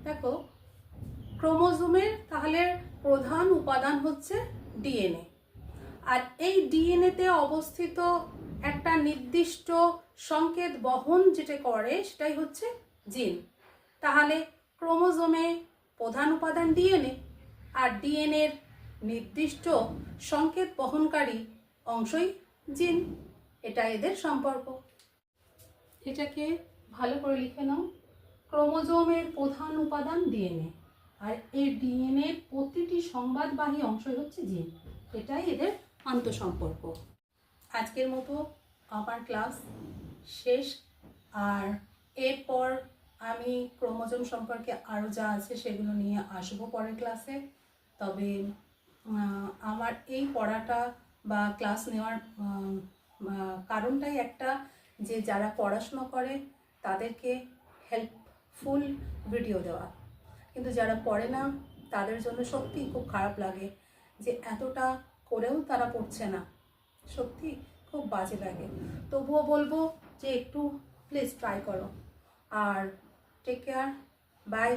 দেখো, ক্রোমোজোমের তাহলে প্রধান উপাদান হচ্ছে ডিএনএ। আর এই ডিএনএতে অবস্থিত একটা নির্দিষ্ট সংকেত বহন যেটা করে সেটাই হচ্ছে জিন। তাহলে ক্রোমোজোমে প্রধান উপাদান ডিএনএ, আর ডিএনএর নির্দিষ্ট সংকেত বহনকারী অংশই জিন। এটা এদের সম্পর্ক। এটাকে ভালো করে লিখে নাও। ক্রোমোজোমের প্রধান উপাদান ডিএনএ, আর এই ডিএনএর প্রতিটি সংবাদবাহী অংশই হচ্ছে জিন। এটাই এদের আন্তঃসম্পর্ক। আজকের মতো আমার ক্লাস শেষ। আর এরপর আমি ক্রোমোজোম সম্পর্কে আরও যা আছে সেগুলো নিয়ে আসবো পরের ক্লাসে। তবে আমার এই পড়াটা বা ক্লাস নেওয়ার কারণটাই একটা, যে যারা পড়াশুনো করে তাদেরকে হেল্পফুল ভিডিও দেওয়া। কিন্তু যারা পড়ে না তাদের জন্য সত্যি খুব খারাপ লাগে যে এতটা করেও তারা পড়ছে না। সত্যি খুব বাজে লাগে। তবুও বলবো যে একটু প্লিজ ট্রাই করো। আর টেক কেয়ার, বাই।